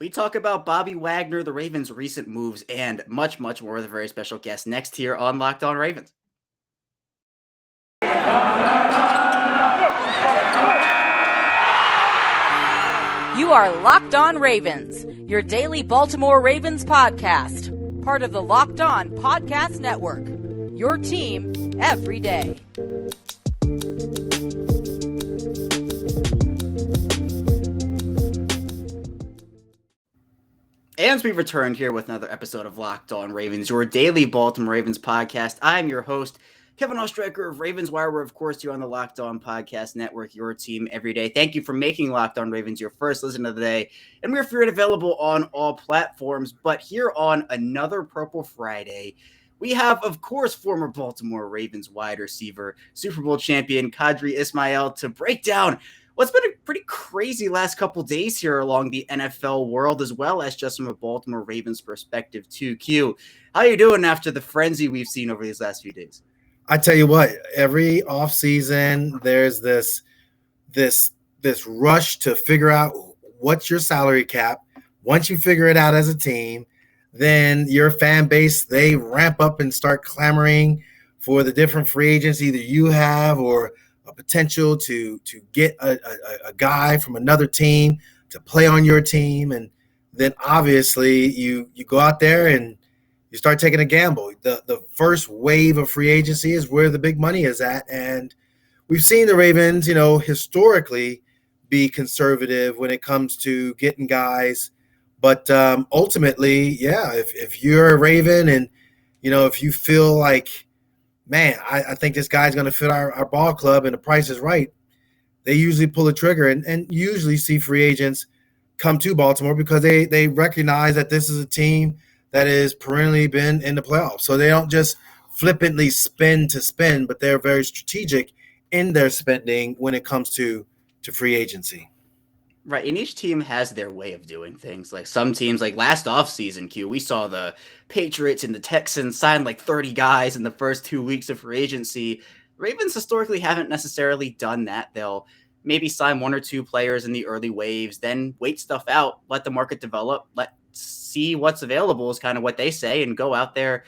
We talk about Bobby Wagner, the Ravens' recent moves, and much, much more with a very special guest next here on Locked On Ravens. You are Locked On Ravens, your daily Baltimore Ravens podcast, part of the Locked On Podcast Network, your team every day. And we returned here with another episode of Locked On Ravens, your daily Baltimore Ravens podcast. I'm your host, Kevin Ostreicher of Ravens Wire. We're, of course, here on the Locked On Podcast Network, your team every day. Thank you for making Locked On Ravens your first listen of the day. And we're free and available on all platforms. But here on another Purple Friday, we have, of course, former Baltimore Ravens wide receiver, Super Bowl champion Qadry Ismail to break down what's been a pretty crazy last couple days here along the NFL world, as well as just from a Baltimore Ravens perspective too. Q, how you doing after the frenzy we've seen over these last few days? I tell you what, every offseason, there's this rush to figure out what's your salary cap. Once you figure it out as a team, then your fan base, they ramp up and start clamoring for the different free agents either you have or a potential to get a guy from another team to play on your team. And then obviously you go out there and you start taking a gamble. The first wave of free agency is where the big money is at. And we've seen the Ravens, historically be conservative when it comes to getting guys. But ultimately, yeah, if you're a Raven and, if you feel like, man, I think this guy's going to fit our ball club and the price is right, they usually pull the trigger and usually see free agents come to Baltimore because they recognize that this is a team that has perennially been in the playoffs. So they don't just flippantly spend to spend, but they're very strategic in their spending when it comes to free agency. Right, and each team has their way of doing things. Like some teams, like last offseason, Q, we saw the Patriots and the Texans sign like 30 guys in the first 2 weeks of free agency. Ravens historically haven't necessarily done that. They'll maybe sign one or two players in the early waves, then wait stuff out, let the market develop, let's see what's available is kind of what they say, and go out there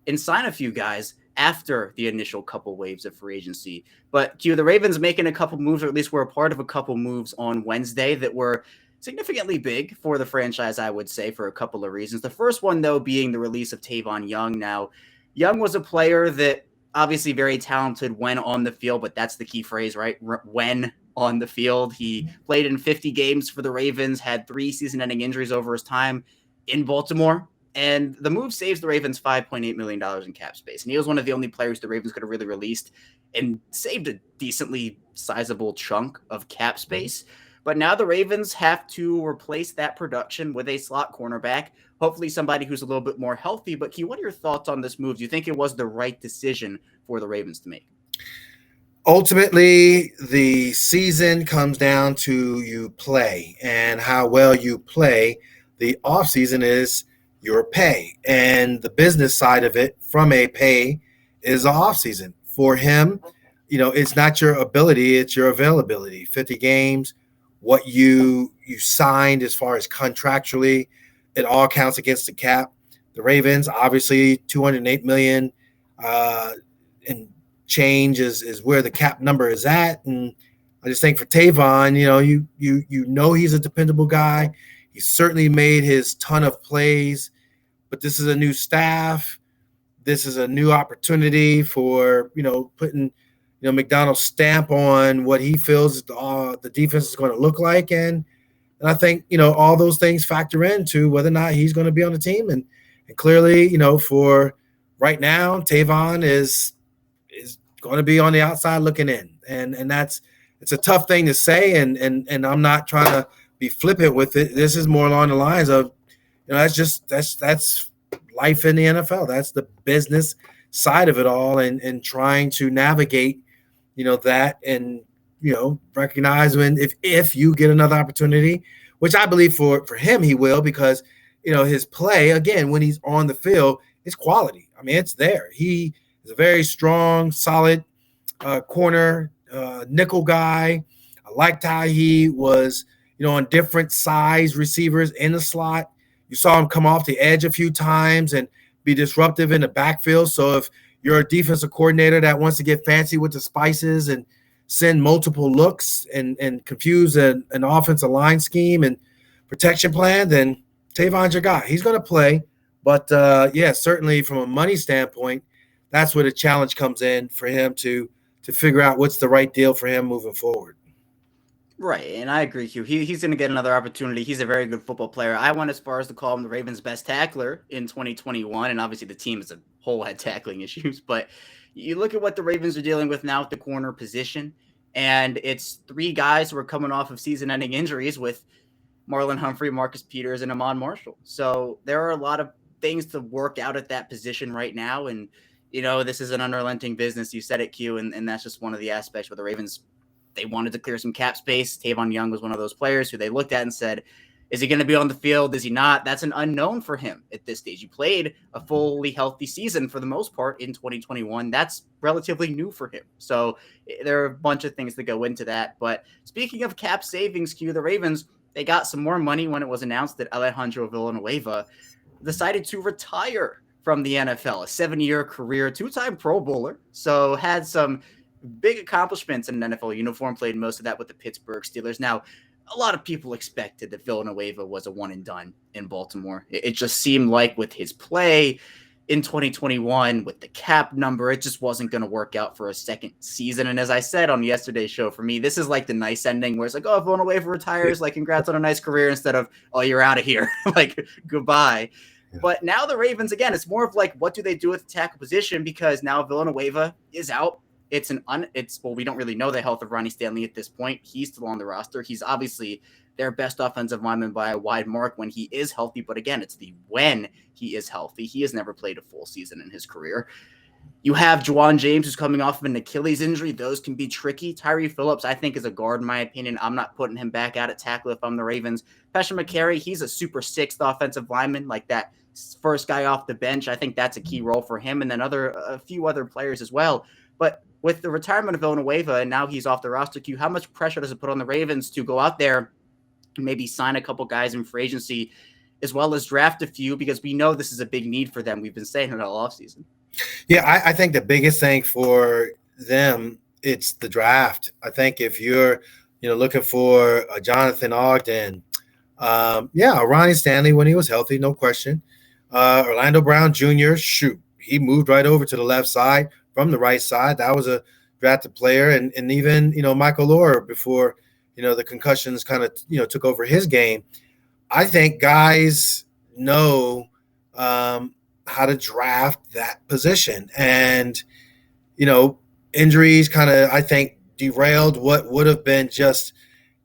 and sign a few guys after the initial couple waves of free agency. But Q, the Ravens making a couple moves, or at least were a part of a couple moves on Wednesday that were significantly big for the franchise, I would say, for a couple of reasons. The first one, though, being the release of Tavon Young. Now, Young was a player that obviously very talented when on the field, but that's the key phrase, right? When on the field. He played in 50 games for the Ravens, had 3 season-ending injuries over his time in Baltimore. And the move saves the Ravens $5.8 million in cap space. And he was one of the only players the Ravens could have really released and saved a decently sizable chunk of cap space. But now the Ravens have to replace that production with a slot cornerback, hopefully somebody who's a little bit more healthy. But Q, what are your thoughts on this move? Do you think it was the right decision for the Ravens to make? Ultimately, the season comes down to you play and how well you play. The offseason is your pay, and the business side of it from a pay is the offseason. For him, it's not your ability, it's your availability. 50 games, what you signed as far as contractually, it all counts against the cap. The Ravens, obviously, $208 million and change is where the cap number is at. And I just think for Tavon, he's a dependable guy. He certainly made his ton of plays. But this is a new staff. This is a new opportunity for, putting, McDonald's stamp on what he feels the defense is going to look like. And I think, all those things factor into whether or not he's going to be on the team. And clearly, for right now, Tavon is going to be on the outside looking in. And it's a tough thing to say. And I'm not trying to be flippant with it. This is more along the lines of, that's life in the NFL. That's the business side of it all, and trying to navigate, that, and recognize when if you get another opportunity, which I believe for him he will, because his play again when he's on the field is quality. I mean, it's there. He is a very strong, solid corner nickel guy. I liked how he was on different size receivers in the slot. You saw him come off the edge a few times and be disruptive in the backfield. So if you're a defensive coordinator that wants to get fancy with the spices and send multiple looks and confuse an offensive line scheme and protection plan, then Tavon's your guy. He's going to play. But, certainly from a money standpoint, that's where the challenge comes in for him to figure out what's the right deal for him moving forward. Right, and I agree with you. He's going to get another opportunity. He's a very good football player. I went as far as to call him the Ravens' best tackler in 2021, and obviously the team as a whole had tackling issues. But you look at what the Ravens are dealing with now at the corner position, and it's three guys who are coming off of season-ending injuries with Marlon Humphrey, Marcus Peters, and Amon Marshall. So there are a lot of things to work out at that position right now, and this is an unrelenting business. You said it, Q, and that's just one of the aspects where the Ravens, they wanted to clear some cap space. Tavon Young was one of those players who they looked at and said, is he going to be on the field? Is he not? That's an unknown for him at this stage. He played a fully healthy season for the most part in 2021. That's relatively new for him. So there are a bunch of things that go into that. But speaking of cap savings, Q, the Ravens, they got some more money when it was announced that Alejandro Villanueva decided to retire from the NFL, a 7-year career, 2-time Pro Bowler. So had some big accomplishments in an NFL uniform, played most of that with the Pittsburgh Steelers. Now, a lot of people expected that Villanueva was a one and done in Baltimore. It just seemed like with his play in 2021, with the cap number, it just wasn't going to work out for a second season. And as I said on yesterday's show, for me, this is like the nice ending where it's like, oh, Villanueva retires, like congrats on a nice career, instead of, oh, you're out of here, like goodbye. Yeah. But now the Ravens, again, it's more of like, what do they do with the tackle position? Because now Villanueva is out. We don't really know the health of Ronnie Stanley at this point. He's still on the roster. He's obviously their best offensive lineman by a wide mark when he is healthy. But again, it's the when he is healthy. He has never played a full season in his career. You have Juwan James, who's coming off of an Achilles injury. Those can be tricky. Tyree Phillips, I think, is a guard, in my opinion. I'm not putting him back out at tackle if I'm the Ravens. Pesha McCary, he's a super sixth offensive lineman, like that first guy off the bench. I think that's a key role for him, and then a few other players as well. But with the retirement of Villanueva, and now he's off the roster queue, how much pressure does it put on the Ravens to go out there and maybe sign a couple guys in free agency, as well as draft a few, because we know this is a big need for them. We've been saying it all offseason. Yeah, I think the biggest thing for them, it's the draft. I think if you're looking for a Jonathan Ogden, Ronnie Stanley when he was healthy, no question. Orlando Brown Jr., he moved right over to the left side from the right side. That was a drafted player. And even, Michael Orr before, the concussions kind of, took over his game. I think guys know how to draft that position. And, injuries kind of, I think, derailed what would have been just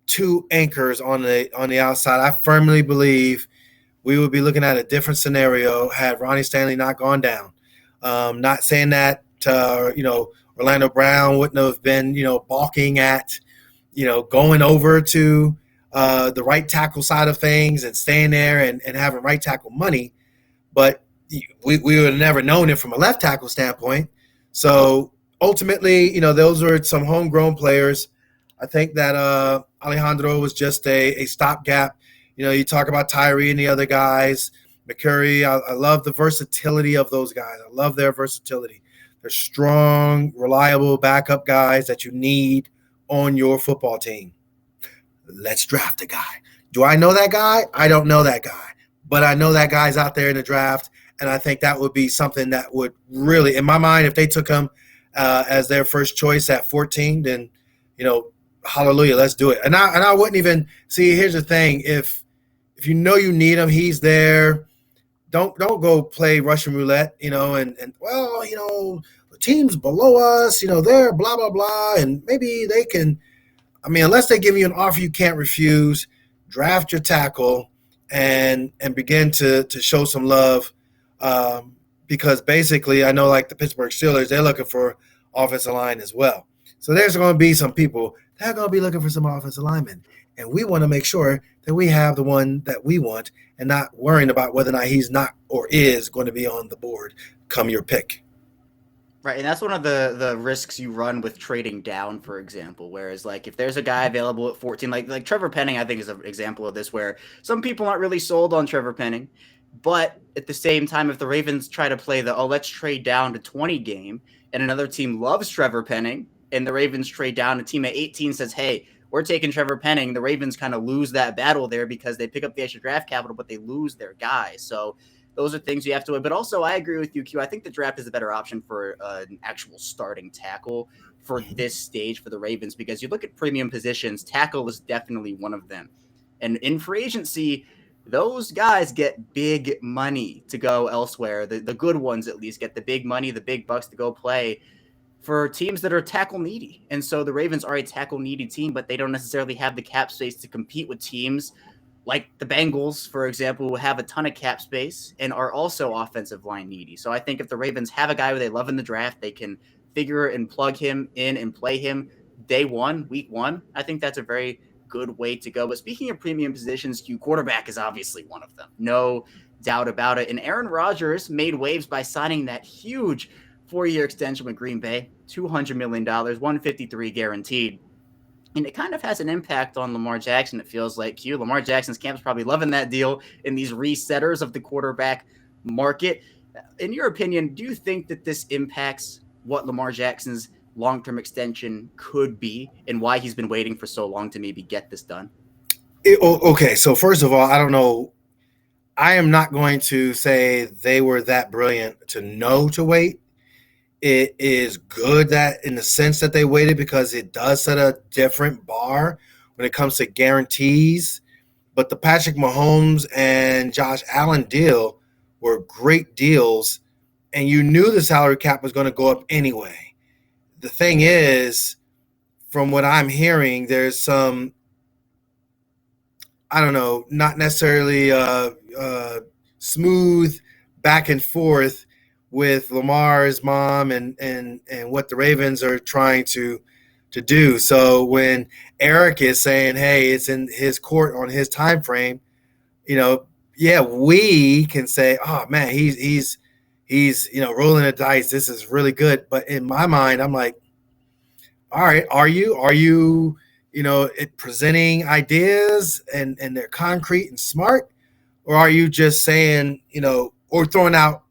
two anchors on the outside. I firmly believe we would be looking at a different scenario had Ronnie Stanley not gone down. Not saying that, Orlando Brown wouldn't have been, balking at, going over to the right tackle side of things and staying there and having right tackle money. But we would have never known it from a left tackle standpoint. So ultimately, those are some homegrown players. I think that Alejandro was just a stopgap. You talk about Tyree and the other guys, McCurry. I love the versatility of those guys. I love their versatility. They're strong, reliable backup guys that you need on your football team. Let's draft a guy. Do I know that guy? I don't know that guy. But I know that guy's out there in the draft, and I think that would be something that would really, in my mind, if they took him as their first choice at 14, then, hallelujah, let's do it. And I wouldn't even – see, here's the thing. If you know you need him, he's there. Don't go play Russian roulette, the team's below us, they're blah, blah, blah, and maybe they can – unless they give you an offer you can't refuse, draft your tackle and begin to show some love because basically I know like the Pittsburgh Steelers, they're looking for offensive line as well. So there's going to be some people that are going to be looking for some offensive linemen, and we want to make sure that we have the one that we want and not worrying about whether or not he's not or is going to be on the board come your pick. Right, and that's one of the risks you run with trading down, for example. Whereas, like, if there's a guy available at 14, like Trevor Penning, I think is an example of this, where some people aren't really sold on Trevor Penning, but at the same time, if the Ravens try to play the let's trade down to 20 game, and another team loves Trevor Penning, and the Ravens trade down, a team at 18 says, "Hey, we're taking Trevor Penning," the Ravens kind of lose that battle there because they pick up the extra draft capital, but they lose their guy. So those are things you have to win. But also, I agree with you, Q. I think the draft is a better option for an actual starting tackle for this stage for the Ravens, because you look at premium positions, tackle is definitely one of them. And in free agency, those guys get big money to go elsewhere. The good ones, at least, get the big money, the big bucks to go play for teams that are tackle needy. And so the Ravens are a tackle needy team, but they don't necessarily have the cap space to compete with teams like the Bengals, for example, who have a ton of cap space and are also offensive line needy. So I think if the Ravens have a guy who they love in the draft, they can figure and plug him in and play him day one, week one. I think that's a very good way to go. But speaking of premium positions, Q, quarterback is obviously one of them. No doubt about it. And Aaron Rodgers made waves by signing that huge 4-year extension with Green Bay, $200 million, 153 guaranteed. And it kind of has an impact on Lamar Jackson, it feels like. Q, Lamar Jackson's camp's probably loving that deal in these resetters of the quarterback market. In your opinion, do you think that this impacts what Lamar Jackson's long-term extension could be and why he's been waiting for so long to maybe get this done? Okay, so first of all, I don't know. I am not going to say they were that brilliant to know to wait. It is good that in the sense that they waited, because it does set a different bar when it comes to guarantees. But the Patrick Mahomes and Josh Allen deal were great deals, and you knew the salary cap was going to go up anyway. The thing is, from what I'm hearing, there's some, I don't know, not necessarily smooth back and forth with Lamar's mom and what the Ravens are trying to do. So when Eric is saying, "Hey, it's in his court on his time frame," yeah, we can say, "Oh man, he's rolling the dice. This is really good." But in my mind, I'm like, "All right, are you presenting ideas and they're concrete and smart, or are you just saying, or throwing out?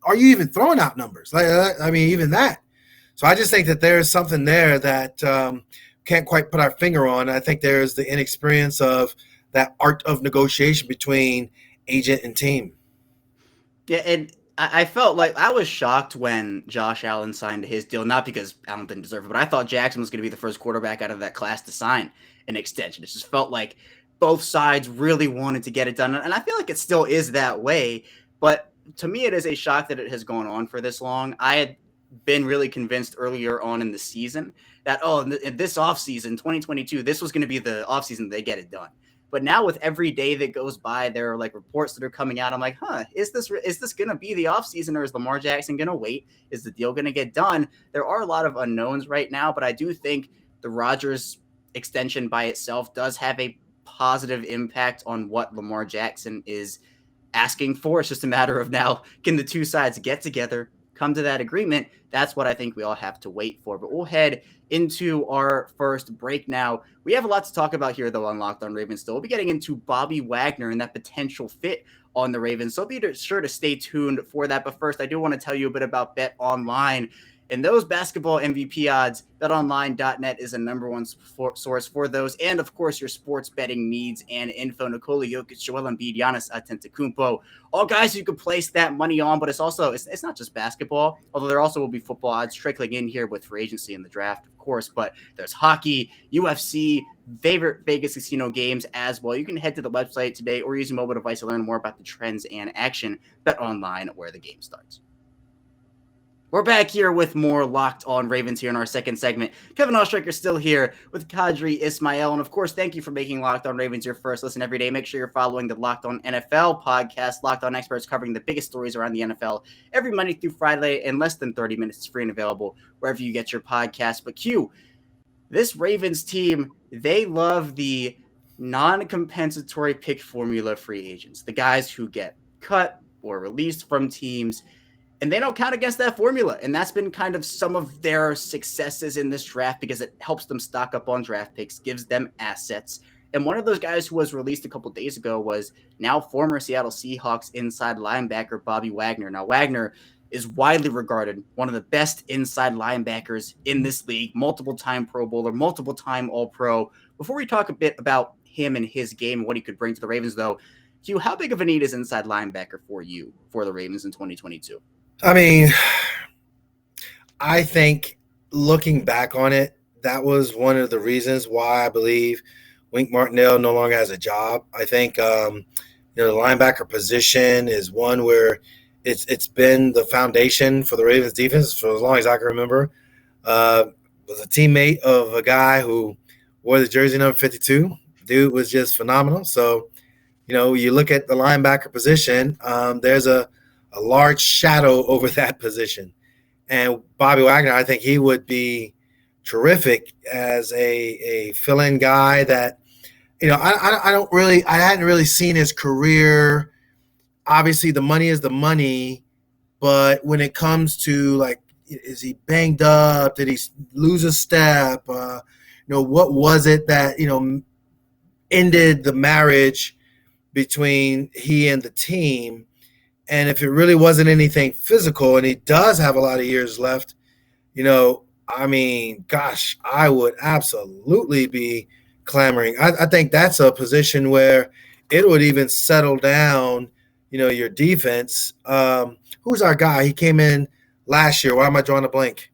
Are you even throwing out numbers? I mean, even that." So I just think that there's something there that can't quite put our finger on. I think there's the inexperience of that art of negotiation between agent and team. Yeah, and I felt like I was shocked when Josh Allen signed his deal, not because Allen didn't deserve it, but I thought Jackson was going to be the first quarterback out of that class to sign an extension. It just felt like both sides really wanted to get it done. And I feel like it still is that way. But to me, it is a shock that it has gone on for this long. I had been really convinced earlier on in the season that, in this offseason, 2022, this was going to be the offseason they get it done. But now with every day that goes by, there are like reports that are coming out. I'm like, is this going to be the offseason, or is Lamar Jackson going to wait? Is the deal going to get done? There are a lot of unknowns right now, but I do think the Rodgers extension by itself does have a positive impact on what Lamar Jackson is asking for. It's just a matter of now, can the two sides get together, come to that agreement? That's what I think we all have to wait for. But we'll head into our first break now. We have a lot to talk about here, though, on Locked On Ravens still. We'll be getting into Bobby Wagner and that potential fit on the Ravens. So be sure to stay tuned for that. But first, I do want to tell you a bit about Bet Online. And those basketball MVP odds, betonline.net is a number one source for those. And, of course, your sports betting needs and info. Nikola Jokic, Joel Embiid, Giannis Antetokounmpo, all guys you can place that money on. But it's not just basketball, although there also will be football odds trickling in here with free agency in the draft, of course. But there's hockey, UFC, favorite Vegas casino games as well. You can head to the website today or use your mobile device to learn more about the trends and action. Bet Online, where the game starts. We're back here with more Locked On Ravens here in our second segment. Kevin Oestreicher still here with Qadry Ismail. And, of course, thank you for making Locked On Ravens your first listen every day. Make sure you're following the Locked On NFL podcast. Locked On experts covering the biggest stories around the NFL every Monday through Friday in less than 30 minutes. It's free and available wherever you get your podcast. But, Q, this Ravens team, they love the non-compensatory pick formula free agents, the guys who get cut or released from teams. And they don't count against that formula. And that's been kind of some of their successes in this draft because it helps them stock up on draft picks, gives them assets. And one of those guys who was released a couple of days ago was now former Seattle Seahawks inside linebacker Bobby Wagner. Now, Wagner is widely regarded one of the best inside linebackers in this league, multiple-time Pro Bowler, multiple-time All-Pro. Before we talk a bit about him and his game and what he could bring to the Ravens, though, Hugh, how big of a need is inside linebacker for you for the Ravens in 2022? I mean, I think looking back on it, that was one of the reasons why I believe Wink Martindale no longer has a job. I think the linebacker position is one where it's been the foundation for the Ravens defense for as long as I can remember. Was a teammate of a guy who wore the jersey number 52. Dude was just phenomenal. So, you look at the linebacker position, there's a large shadow over that position. And Bobby Wagner, I think he would be terrific as a fill-in guy that, I hadn't really seen his career. Obviously the money is the money, but when it comes to like, is he banged up? Did he lose a step? What was it that, ended the marriage between he and the team? And if it really wasn't anything physical, and he does have a lot of years left, I would absolutely be clamoring. I think that's a position where it would even settle down, your defense. Who's our guy? He came in last year. Why am I drawing a blank?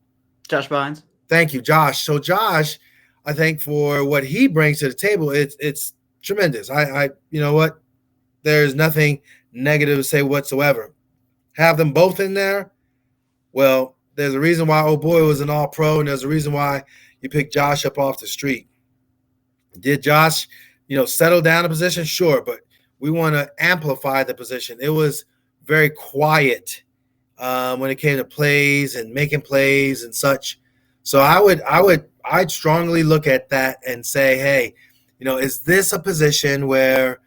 Josh Bynes. Thank you, Josh. So Josh, I think for what he brings to the table, it's tremendous. You know what? There's nothing negative to say whatsoever. Have them both in there. Well, there's a reason why old boy was an all-pro, and there's a reason why you picked Josh up off the street. Did Josh, settle down a position? Sure, but we want to amplify the position. It was very quiet when it came to plays and making plays and such. So I'd strongly look at that and say, hey, is this a position where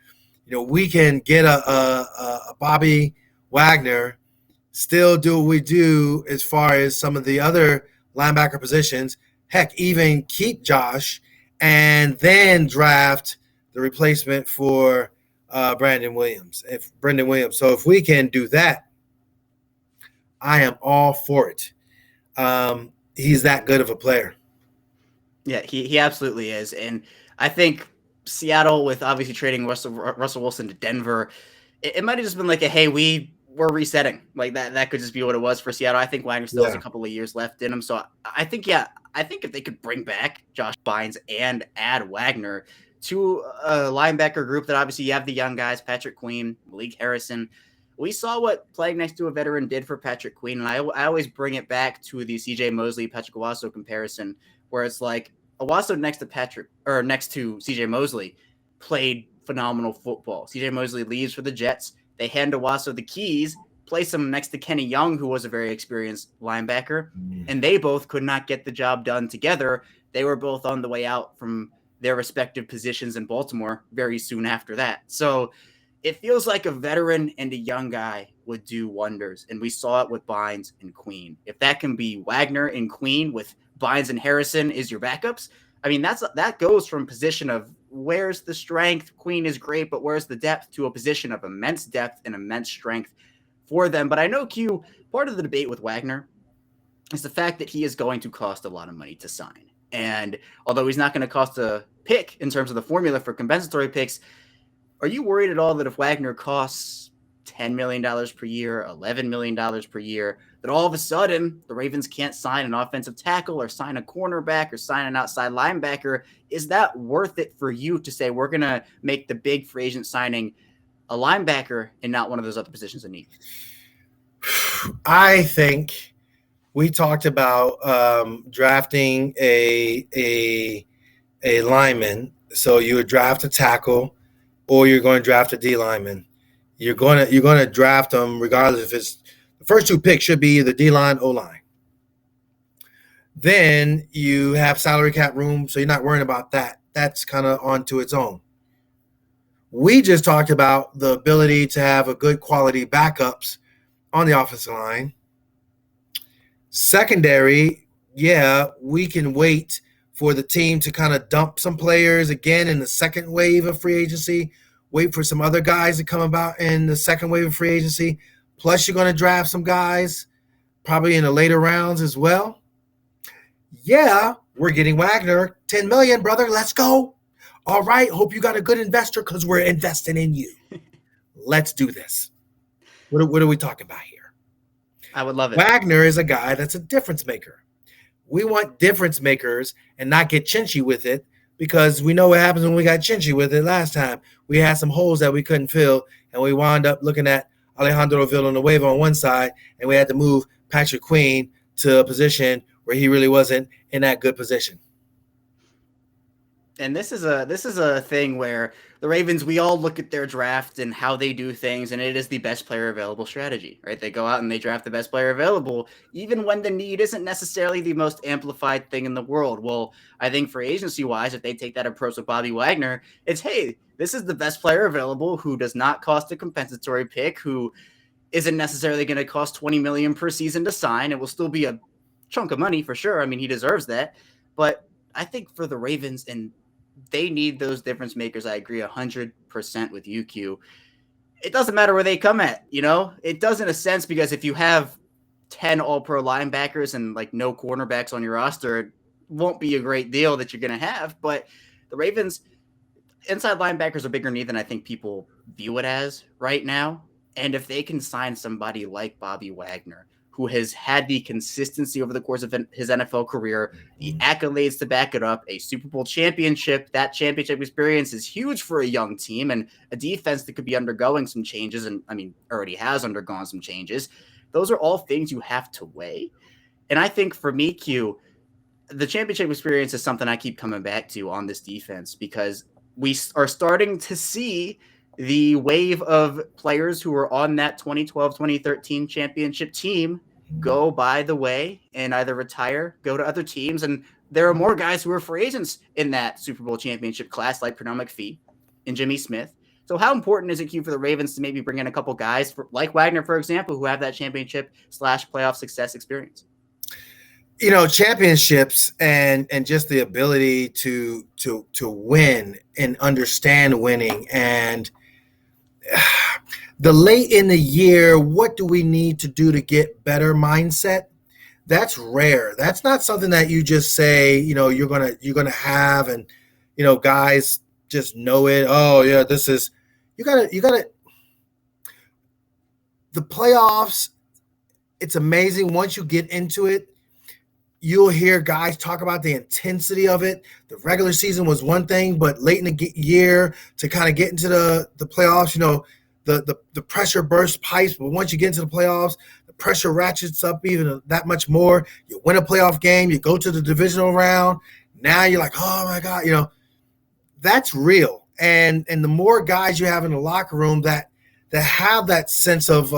we can get a Bobby Wagner, still do what we do as far as some of the other linebacker positions, heck, even keep Josh, and then draft the replacement for Brendan Williams. So if we can do that, I am all for it. He's that good of a player. Yeah, he absolutely is. And I think Seattle, with obviously trading Russell Wilson to Denver, it might have just been like we're resetting. Like that could just be what it was for Seattle. I think Wagner still has a couple of years left in him. So I think if they could bring back Josh Bynes and add Wagner to a linebacker group that obviously you have the young guys, Patrick Queen, Malik Harrison. We saw what playing next to a veteran did for Patrick Queen. And I always bring it back to the CJ Mosley, Patrick Owasso comparison, where it's like Owasso next to CJ Mosley played phenomenal football. CJ Mosley leaves for the Jets. They hand Owasso the keys, place him next to Kenny Young, who was a very experienced linebacker, and they both could not get the job done together. They were both on the way out from their respective positions in Baltimore very soon after that. So it feels like a veteran and a young guy would do wonders, and we saw it with Bynes and Queen. If that can be Wagner and Queen with Bynes and Harrison is your backups, I mean, that goes from position of where's the strength, Queen is great, but where's the depth, to a position of immense depth and immense strength for them. But I know, Q, part of the debate with Wagner is the fact that he is going to cost a lot of money to sign. And although he's not going to cost a pick in terms of the formula for compensatory picks, are you worried at all that if Wagner costs $10 million per year, $11 million per year, that all of a sudden the Ravens can't sign an offensive tackle or sign a cornerback or sign an outside linebacker? Is that worth it for you to say we're going to make the big free agent signing a linebacker and not one of those other positions in need? I think we talked about drafting a lineman. So you would draft a tackle, or you're going to draft a D lineman. You're going to draft them regardless if it's the first two picks should be either D line, O line. Then you have salary cap room, so you're not worrying about that. That's kind of onto its own. We just talked about the ability to have a good quality backups on the offensive line. Secondary, yeah, we can wait for the team to kind of dump some players again in the second wave of free agency, wait for some other guys to come about in the second wave of free agency. Plus, you're going to draft some guys probably in the later rounds as well. Yeah, we're getting Wagner. 10 million, brother. Let's go. All right. Hope you got a good investor because we're investing in you. Let's do this. What are we talking about here? I would love it. Wagner is a guy that's a difference maker. We want difference makers and not get chinchy with it, because we know what happens when we got chinchy with it last time. We had some holes that we couldn't fill, and we wound up looking at Alejandro Villanueva on one side, and we had to move Patrick Queen to a position where he really wasn't in that good position. And this is a thing where the Ravens, we all look at their draft and how they do things, and it is the best player available strategy, right? They go out and they draft the best player available, even when the need isn't necessarily the most amplified thing in the world. Well, I think for agency-wise, if they take that approach with Bobby Wagner, it's, hey, this is the best player available who does not cost a compensatory pick, who isn't necessarily going to cost $20 million per season to sign. It will still be a chunk of money for sure. I mean, he deserves that. But I think for the Ravens, and they need those difference makers. I agree 100% with you, Q. It doesn't matter where they come at, you know? It does in a sense, because if you have 10 all-pro linebackers and like no cornerbacks on your roster, it won't be a great deal that you're going to have. But the Ravens, inside linebackers are bigger need than I think people view it as right now. And if they can sign somebody like Bobby Wagner, who has had the consistency over the course of his NFL career, the accolades to back it up, a Super Bowl championship. That championship experience is huge for a young team and a defense that could be undergoing some changes, and I mean, already has undergone some changes. Those are all things you have to weigh. And I think for me, Q, the championship experience is something I keep coming back to on this defense, because we are starting to see the wave of players who were on that 2012-2013 championship team go by the way and either retire, go to other teams. And there are more guys who are free agents in that Super Bowl championship class, like Pernell McPhee and Jimmy Smith. So how important is it, Q, for the Ravens to maybe bring in a couple guys like Wagner, for example, who have that championship/playoff success experience? You know, championships and just the ability to win and understand winning, and the late in the year, what do we need to do to get better mindset? That's rare. That's not something that you just say, you know, you're gonna have, and you know, guys just know it. Oh yeah, this is you gotta the playoffs. It's amazing once you get into it. You'll hear guys talk about the intensity of it. The regular season was one thing, but late in the year to kind of get into the playoffs, you know, the pressure bursts pipes. But once you get into the playoffs, the pressure ratchets up even that much more. You win a playoff game, you go to the divisional round. Now you're like, oh my God, you know, that's real. And the more guys you have in the locker room that have that sense of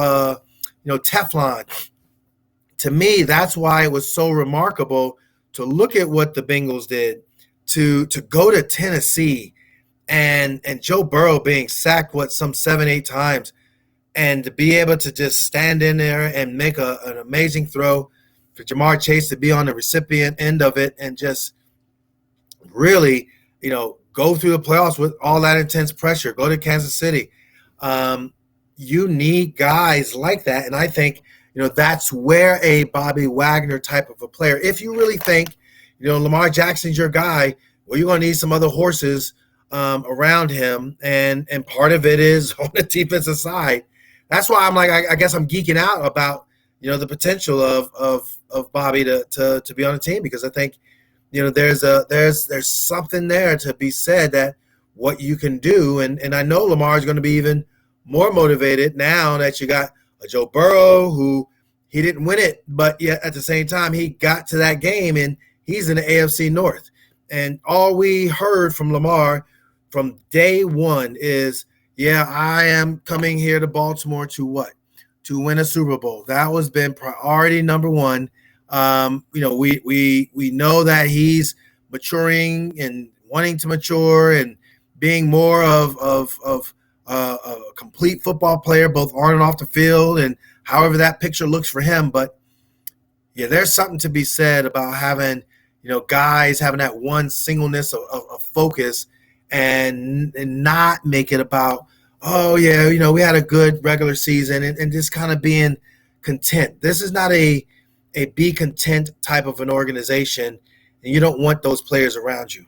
Teflon. To me, that's why it was so remarkable to look at what the Bengals did to go to Tennessee and Joe Burrow being sacked, some 7-8 times, and to be able to just stand in there and make an amazing throw, for Jamar Chase to be on the recipient end of it and just really, you know, go through the playoffs with all that intense pressure, go to Kansas City. You need guys like that, and I think, you know, that's where a Bobby Wagner type of a player, if you really think, you know, Lamar Jackson's your guy, well, you're going to need some other horses around him. And part of it is on the defensive side. That's why I'm like, I guess I'm geeking out about, you know, the potential of Bobby to be on the team, because I think, you know, there's something there to be said that what you can do. And I know Lamar is going to be even more motivated now that you got a Joe Burrow who he didn't win it, but yet at the same time he got to that game and he's in the AFC North. And all we heard from Lamar from day one is, yeah, I am coming here to Baltimore to what? To win a Super Bowl. That was been priority number one. You know, we know that he's maturing and wanting to mature and being more of a complete football player, both on and off the field, and however that picture looks for him. But Yeah, there's something to be said about having, guys having that one singleness of focus and not make it about, oh yeah, we had a good regular season and just kind of being content. This is not a be content type of an organization, and you don't want those players around you.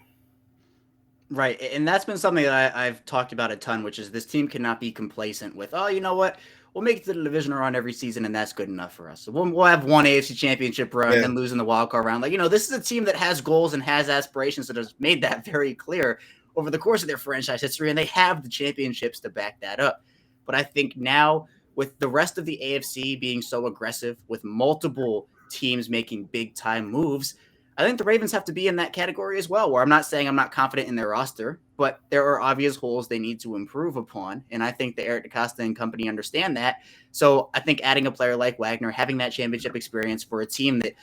Right, and that's been something that I've talked about a ton, which is this team cannot be complacent with, oh, you know what, we'll make it to the division round every season, and that's good enough for us. So we'll have one AFC championship run, Yeah. then losing the wild card round. Like, this is a team that has goals and has aspirations that has made that very clear over the course of their franchise history, and they have the championships to back that up. But I think now, with the rest of the AFC being so aggressive, with multiple teams making big-time moves, I think the Ravens have to be in that category as well, where I'm not saying I'm not confident in their roster, but there are obvious holes they need to improve upon. And I think the Eric DeCosta and company understand that. So I think adding a player like Wagner, having that championship experience for a team that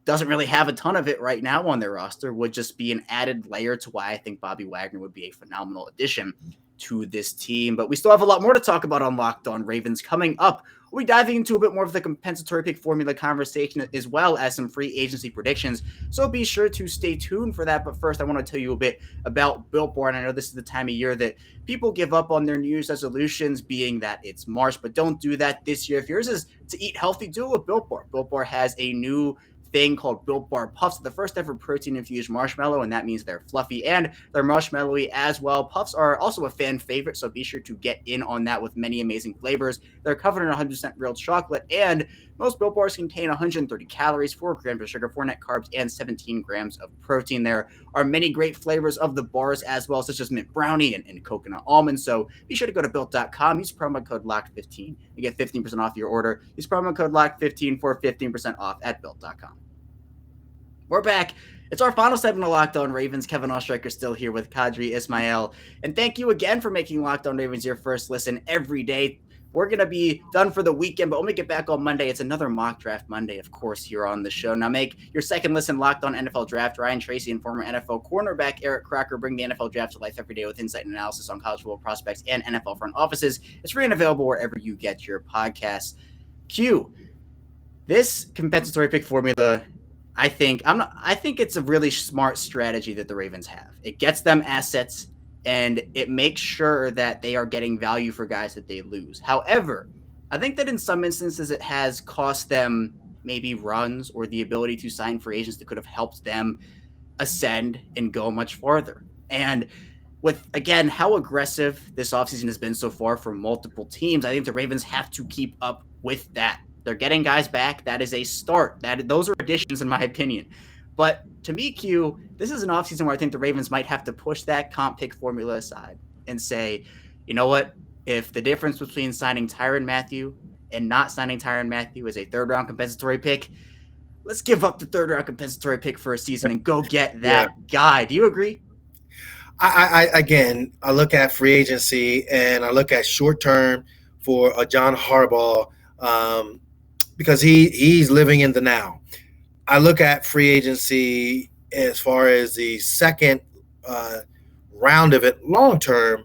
doesn't really have a ton of it right now on their roster, would just be an added layer to why I think Bobby Wagner would be a phenomenal addition to this team. But we still have a lot more to talk about on Locked On Ravens coming up. We'll be diving into a bit more of the compensatory pick formula conversation as well as some free agency predictions. So be sure to stay tuned for that. But first, I want to tell you a bit about Built Bar. And I know this is the time of year that people give up on their New Year's resolutions, being that it's March, but don't do that this year. If yours is to eat healthy, do it with Built Bar. Built Bar has a new thing called Built Bar Puffs, the first ever protein infused marshmallow, and that means they're fluffy and they're marshmallowy as well. Puffs are also a fan favorite, so be sure to get in on that with many amazing flavors. They're covered in 100% real chocolate, and most Built Bars contain 130 calories, 4 grams of sugar, 4 net carbs, and 17 grams of protein. There are many great flavors of the bars as well, such as mint brownie and coconut almond. So be sure to go to built.com, use promo code LOCKED15 to get 15% off your order. Use promo code LOCKED15 for 15% off at built.com. We're back. It's our final segment of Locked On Ravens. Kevin Oestreicher still here with Qadry Ismail. And thank you again for making Locked On Ravens your first listen every day. We're going to be done for the weekend, but when we get back on Monday, it's another Mock Draft Monday, of course, here on the show. Now make your second listen Locked On NFL Draft. Ryan Tracy and former NFL cornerback Eric Crocker bring the NFL Draft to life every day with insight and analysis on college football prospects and NFL front offices. It's free and available wherever you get your podcasts. Q, this compensatory pick formula, I think it's a really smart strategy that the Ravens have. It gets them assets and it makes sure that they are getting value for guys that they lose. However, I think that in some instances it has cost them maybe runs or the ability to sign free agents that could have helped them ascend and go much farther. And with, again, how aggressive this offseason has been so far for multiple teams, I think the Ravens have to keep up with that. They're getting guys back. That is a start. Those are additions, in my opinion. But to me, Q, this is an offseason where I think the Ravens might have to push that comp pick formula aside and say, you know what? If the difference between signing Tyrann Mathieu and not signing Tyrann Mathieu is a third-round compensatory pick, let's give up the third-round compensatory pick for a season and go get that guy. Do you agree? I look at free agency and I look at short term for a John Harbaugh because he's living in the now. I look at free agency as far as the second round of it long term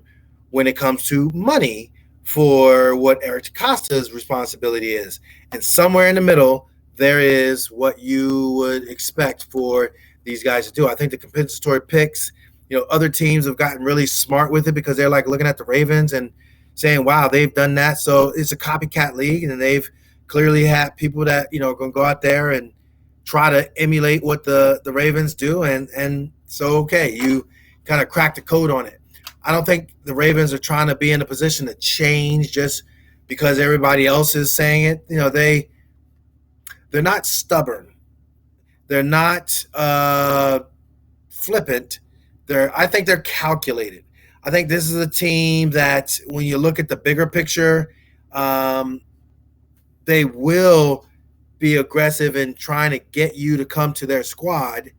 when it comes to money for what Eric DeCosta's responsibility is. And somewhere in the middle, there is what you would expect for these guys to do. I think the compensatory picks, other teams have gotten really smart with it because they're like looking at the Ravens and saying, wow, they've done that. So it's a copycat league, and they've clearly had people that, are going to go out there and try to emulate what the Ravens do. And so, okay, you kind of crack the code on it. I don't think the Ravens are trying to be in a position to change just because everybody else is saying it. They're not stubborn. They're not flippant. I think they're calculated. I think this is a team that when you look at the bigger picture, they will be aggressive in trying to get you to come to their squad.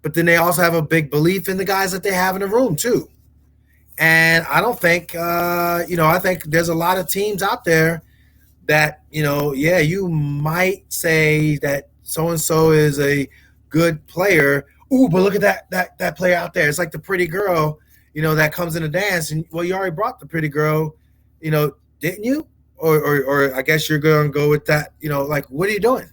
But then they also have a big belief in the guys that they have in the room too. And I don't think, I think there's a lot of teams out there that, you might say that so-and-so is a good player. Ooh, but look at that player out there. It's like the pretty girl, that comes in a dance. And, well, you already brought the pretty girl, didn't you? Or I guess you're going to go with that, like, what are you doing?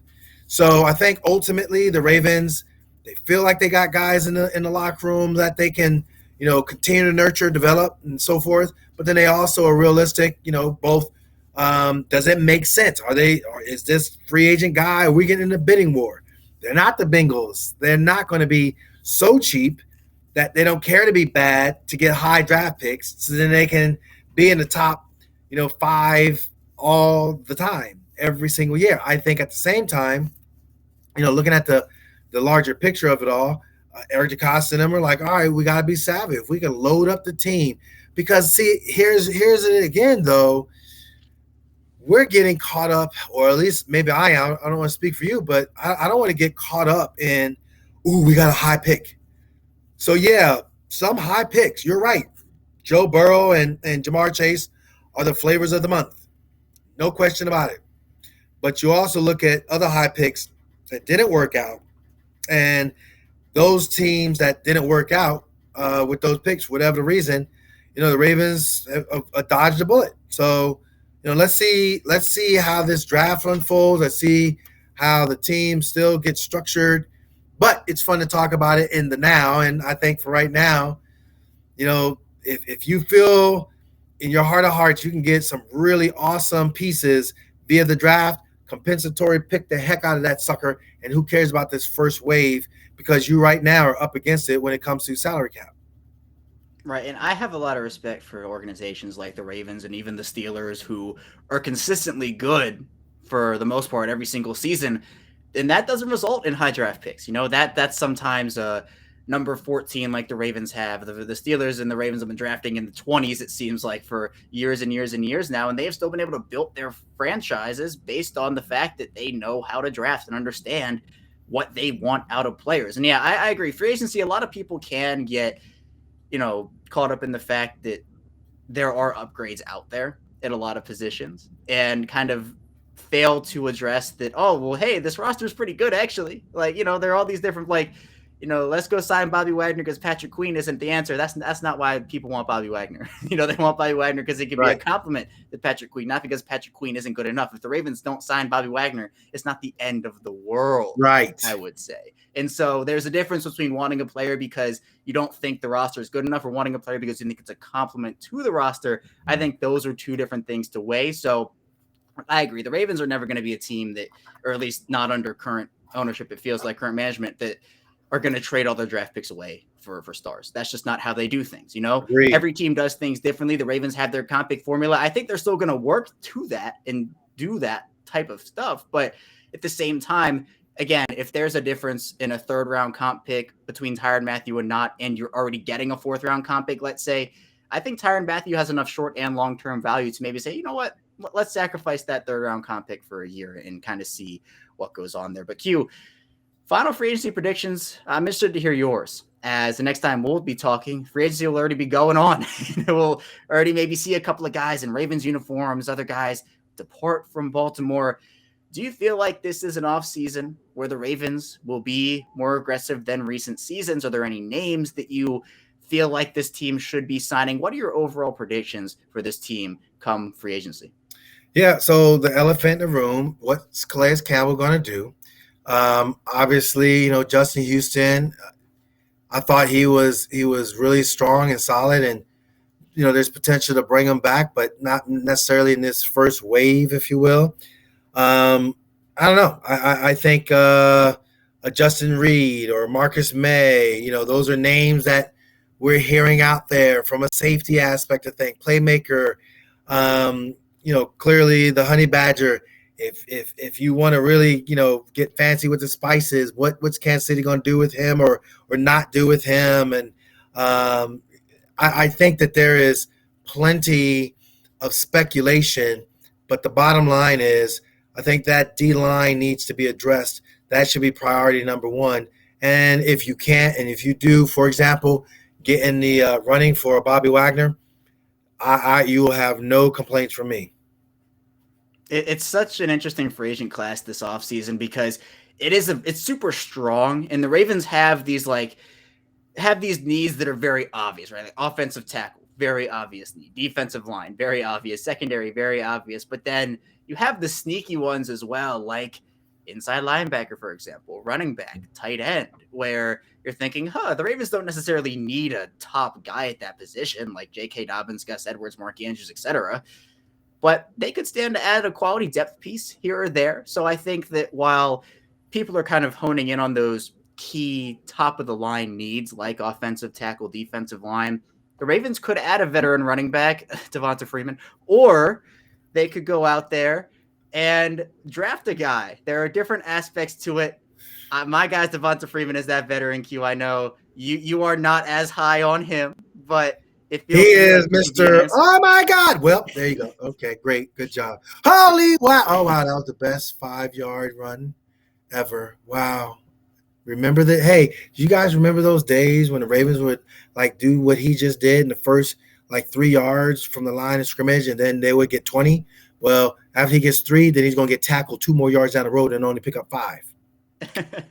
So I think ultimately the Ravens, they feel like they got guys in the locker room that they can, continue to nurture, develop, and so forth. But then they also are realistic, both. Does it make sense? Is this free agent guy? Are we getting in a bidding war? They're not the Bengals. They're not going to be so cheap that they don't care to be bad to get high draft picks, so then they can be in the top, 5 all the time, every single year. I think at the same time, looking at the larger picture of it all, Eric DeCosta and them are like, all right, we got to be savvy. If we can load up the team, because see, here's it again though. We're getting caught up, or at least maybe I am. I don't want to speak for you, but I don't want to get caught up in, ooh, we got a high pick. So yeah, some high picks. You're right. Joe Burrow and Jamar Chase are the flavors of the month. No question about it. But you also look at other high picks that didn't work out, and those teams that didn't work out with those picks, whatever the reason, the Ravens have dodged a bullet. So, let's see how this draft unfolds. Let's see how the team still gets structured. But it's fun to talk about it in the now. And I think for right now, if you feel in your heart of hearts you can get some really awesome pieces via the draft, compensatory, pick the heck out of that sucker. And who cares about this first wave, because you right now are up against it when it comes to salary cap. Right, and I have a lot of respect for organizations like the Ravens and even the Steelers, who are consistently good for the most part every single season, and that doesn't result in high draft picks. That's sometimes number 14 like the Ravens have. The Steelers and the Ravens have been drafting in the 20s, it seems like, for years and years and years now, and they have still been able to build their franchises based on the fact that they know how to draft and understand what they want out of players. And yeah, I agree. Free agency, a lot of people can get caught up in the fact that there are upgrades out there at a lot of positions and kind of fail to address that, oh, well, hey, this roster is pretty good, actually. Like, there are all these different, let's go sign Bobby Wagner because Patrick Queen isn't the answer. That's not why people want Bobby Wagner. They want Bobby Wagner because it could be a compliment to Patrick Queen, not because Patrick Queen isn't good enough. If the Ravens don't sign Bobby Wagner, it's not the end of the world, right? I would say. And so there's a difference between wanting a player because you don't think the roster is good enough, or wanting a player because you think it's a compliment to the roster. I think those are two different things to weigh. So I agree. The Ravens are never going to be a team that, or at least not under current ownership, it feels like, current management, that are going to trade all their draft picks away for stars. That's just not how they do things. Agreed. Every team does things differently. The Ravens have their comp pick formula. I think they're still going to work to that and do that type of stuff. But at the same time, again, if there's a difference in a third round comp pick between Tyrann Mathieu and not, and you're already getting a fourth round comp pick, let's say, I think Tyrann Mathieu has enough short and long-term value to maybe say, you know what, let's sacrifice that third round comp pick for a year and kind of see what goes on there. But Q, final free agency predictions. I'm interested to hear yours, as the next time we'll be talking, free agency will already be going on. We'll already maybe see a couple of guys in Ravens uniforms, other guys depart from Baltimore. Do you feel like this is an offseason where the Ravens will be more aggressive than recent seasons? Are there any names that you feel like this team should be signing? What are your overall predictions for this team come free agency? Yeah, so the elephant in the room, what's Calais Campbell going to do? Obviously, Justin Houston, I thought he was really strong and solid, and there's potential to bring him back, but not necessarily in this first wave, if you will. I don't know. I think a Justin Reed or Marcus May, those are names that we're hearing out there from a safety aspect of things. Playmaker, clearly the Honey Badger. If you want to really, get fancy with the spices, what's Kansas City going to do with him or not do with him? And I think that there is plenty of speculation, but the bottom line is I think that D-line needs to be addressed. That should be priority number one. And if you can't, and if you do, for example, get in the running for Bobby Wagner, you will have no complaints from me. It's such an interesting free agent class this offseason because it's super strong, and the Ravens have these needs that are very obvious, right? Like offensive tackle, very obvious need. Defensive line, very obvious. Secondary, very obvious. But then you have the sneaky ones as well, like inside linebacker, for example, running back, tight end, where you're thinking, the Ravens don't necessarily need a top guy at that position, like J.K. Dobbins, Gus Edwards, Mark Andrews, etc. But they could stand to add a quality depth piece here or there. So I think that while people are kind of honing in on those key top of the line needs like offensive tackle, defensive line, the Ravens could add a veteran running back, Devonta Freeman, or they could go out there and draft a guy. There are different aspects to it. My guy's Devonta Freeman is that veteran Q. I know you are not as high on him, but it feels He is like Mr. Oh my God. Well, there you go. Okay, great. Good job. Holy wow. Oh wow, that was the best 5-yard run ever. Wow. Remember that? Hey, do you guys remember those days when the Ravens would like do what he just did in the first like 3 yards from the line of scrimmage, and then they would get 20? Well, after he gets 3, then he's going to get tackled 2 more yards down the road and only pick up 5.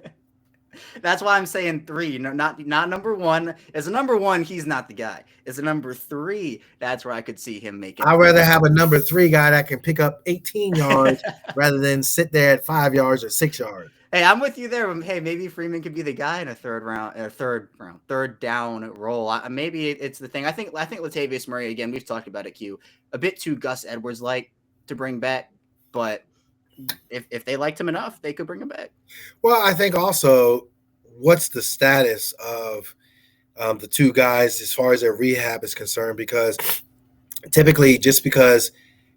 That's why I'm saying 3. No, not number 1. As a number 1, he's not the guy. As a number 3, that's where I could see him making. I'd rather have a number 3 guy that can pick up 18 yards rather than sit there at 5 yards or 6 yards. Hey, I'm with you there. Hey, maybe Freeman could be the guy in a third down role. Maybe it's the thing. I think Latavius Murray, again, we've talked about it, Q, a bit too Gus Edwards like to bring back, but if they liked him enough, they could bring him back. Well, I think also, what's the status of the 2 guys as far as their rehab is concerned? Because typically, just because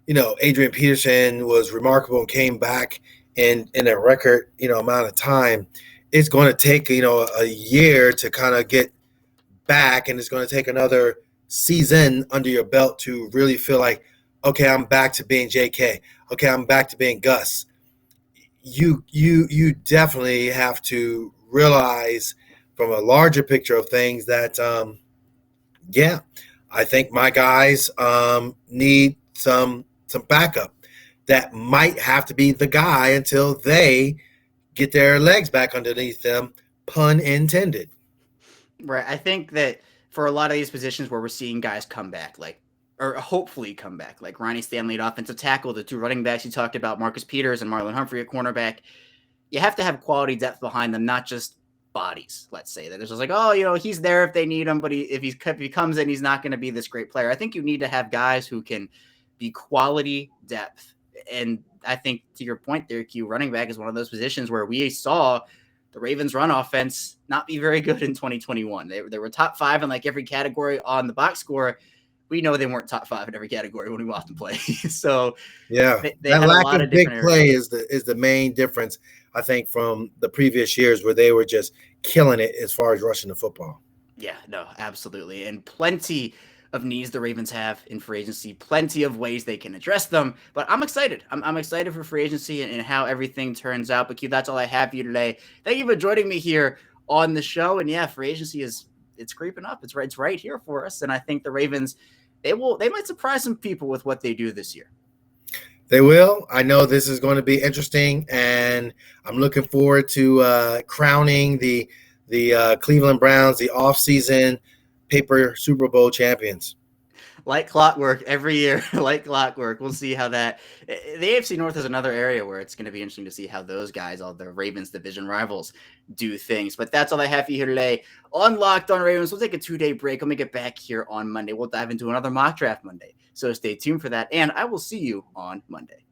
Adrian Peterson was remarkable and came back in a record amount of time, it's going to take a year to kind of get back, and it's going to take another season under your belt to really feel like, okay, I'm back to being JK. Okay, I'm back to being Gus. You definitely have to realize from a larger picture of things that I think my guys need some backup. That might have to be the guy until they get their legs back underneath them, pun intended. Right. I think that for a lot of these positions where we're seeing guys come back, or hopefully come back, like Ronnie Stanley at offensive tackle, the 2 running backs you talked about, Marcus Peters and Marlon Humphrey at cornerback, you have to have quality depth behind them, not just bodies, let's say. That there's just like, he's there if they need him, but if he comes in, he's not going to be this great player. I think you need to have guys who can be quality depth. And I think to your point there, Q, running back is one of those positions where we saw the Ravens run offense not be very good in 2021. They were top 5 in like every category on the box score. We know they weren't top 5 in every category when we watched them play. So yeah, they that had lack a lot of of big different play areas. is the main difference, I think, from the previous years where they were just killing it as far as rushing the football. Yeah, no, absolutely. And plenty of needs the Ravens have in free agency, plenty of ways they can address them. But I'm excited. I'm excited for free agency and how everything turns out. But Q, that's all I have for you today. Thank you for joining me here on the show. And yeah, free agency it's creeping up. It's right here for us. And I think the Ravens, they might surprise some people with what they do this year. They will. I know this is going to be interesting, and I'm looking forward to crowning the Cleveland Browns, the offseason paper Super Bowl champions. Like clockwork every year, like clockwork. We'll see how that. The AFC North is another area where it's going to be interesting to see how those guys, all the Ravens division rivals, do things. But that's all I have for you here today on Locked On Ravens. We'll take a 2-day break. Let me get back here on Monday. We'll dive into another mock draft Monday. So stay tuned for that, and I will see you on Monday.